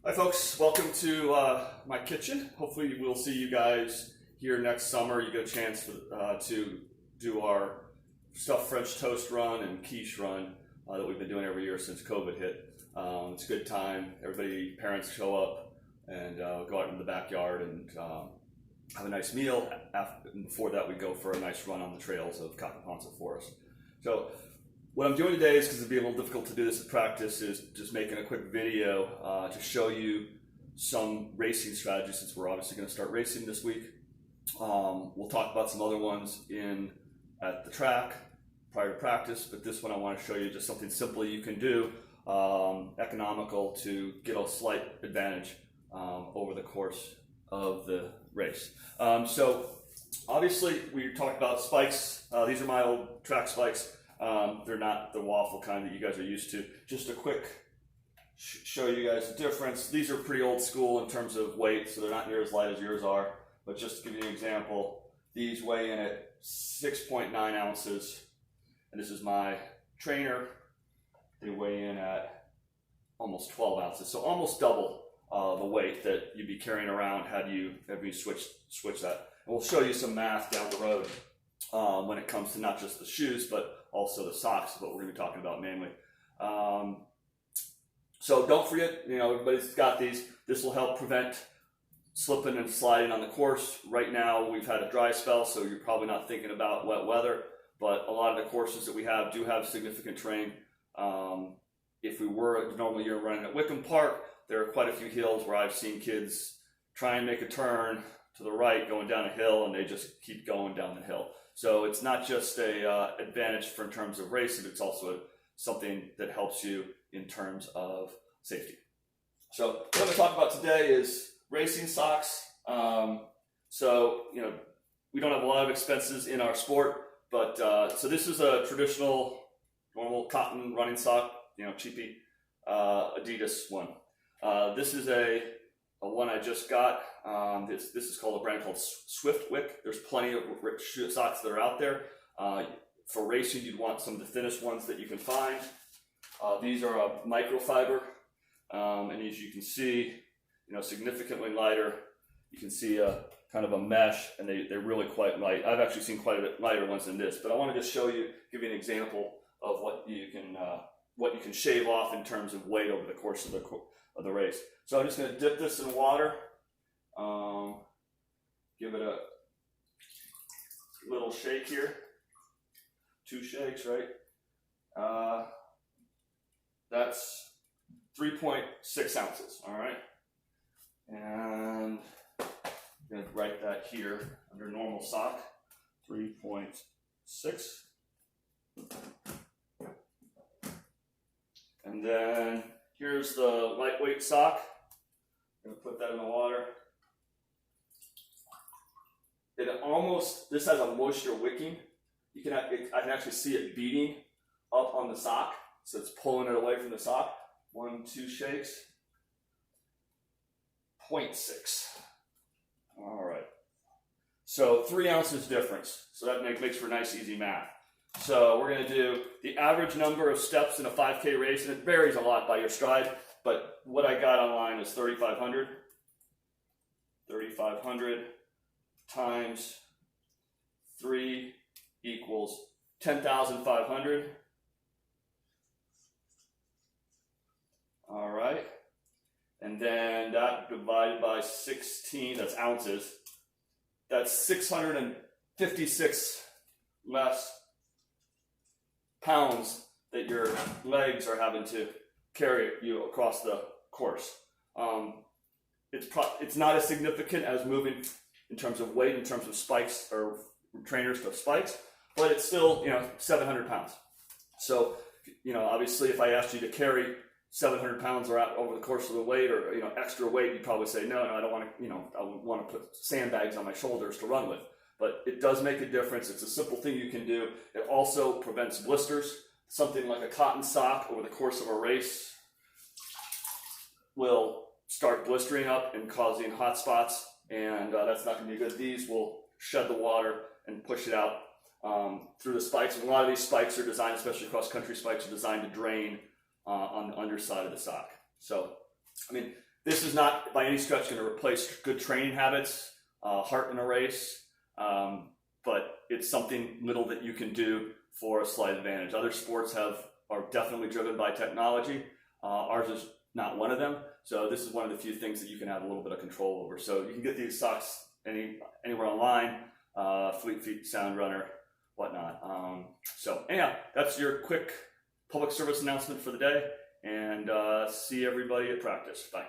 Hi folks, welcome to my kitchen. Hopefully we'll see you guys here next summer. You get a chance to do our stuffed French toast run and quiche run that we've been doing every year since COVID hit. It's a good time. Everybody, parents show up and go out in the backyard and have a nice meal. And before that we go for a nice run on the trails of Cotton Forest. So what I'm doing today is, because it'd be a little difficult to do this in practice, is just making a quick video to show you some racing strategies, since we're obviously going to start racing this week. We'll talk about some other ones at the track prior to practice, but this one I want to show you just something simple you can do, economical, to get a slight advantage over the course of the race. So obviously we talked about spikes. These are my old track spikes. They're not the waffle kind that you guys are used to. Just a quick show you guys the difference. These are pretty old school in terms of weight, so they're not near as light as yours are. But just to give you an example, these weigh in at 6.9 ounces. And this is my trainer. They weigh in at almost 12 ounces. So almost double the weight that you'd be carrying around had you switch that. And we'll show you some math down the road when it comes to not just the shoes, but also the socks, what we're going to be talking about mainly. So don't forget, everybody's got these. This will help prevent slipping and sliding on the course. Right now we've had a dry spell, so you're probably not thinking about wet weather, but a lot of the courses that we have do have significant terrain. If we were a normal year running at Wickham Park, there are quite a few hills where I've seen kids try and make a turn to the right going down a hill, and they just keep going down the hill. So it's not just a advantage in terms of racing, it's also something that helps you in terms of safety. So what I'm going to talk about today is racing socks. So we don't have a lot of expenses in our sport, but so this is a traditional, normal cotton running sock, cheapy Adidas one. This is a one I just got. This is called a brand called Swiftwick. There's plenty of socks that are out there. For racing, you'd want some of the thinnest ones that you can find. These are a microfiber, and as you can see, significantly lighter. You can see a kind of a mesh, and they're really quite light. I've actually seen quite a bit lighter ones than this, but I want to just give you an example of what you can shave off in terms of weight over the course of the race. So I'm just going to dip this in water, give it a little shake here, 2 shakes, right? That's 3.6 ounces, all right? And I'm going to write that here under normal sock, 3.6. And then here's the lightweight sock. I'm going to put that in the water. This has a moisture wicking. I can actually see it beating up on the sock, so it's pulling it away from the sock. 1, 2 shakes. 0.6. All right. So 3 ounces difference. So that makes for nice, easy math. So we're going to do the average number of steps in a 5K race, and it varies a lot by your stride, but what I got online is 3,500. 3,500 times 3 equals 10,500. All right. And then that divided by 16, that's ounces. That's 656 less pounds that your legs are having to carry you across the course. It's not as significant as moving in terms of weight, in terms of spikes or trainers to spikes, but it's still 700 pounds. So obviously if I asked you to carry 700 pounds or out over the course of the weight, or extra weight, you'd probably say no, I don't want to. I want to put sandbags on my shoulders to run with. But it does make a difference. It's a simple thing you can do. It also prevents blisters. Something like a cotton sock over the course of a race will start blistering up and causing hot spots, and that's not going to be good. These will shed the water and push it out through the spikes. And a lot of these spikes are designed, especially cross-country spikes, are designed to drain on the underside of the sock. So, This is not by any stretch going to replace good training habits, heart in a race, but it's something little that you can do for a slight advantage. Other sports are definitely driven by technology. Ours is not one of them. So this is one of the few things that you can have a little bit of control over. So you can get these socks anywhere online, Fleet Feet, Sound Runner, whatnot. So anyhow, that's your quick public service announcement for the day, and see everybody at practice. Bye.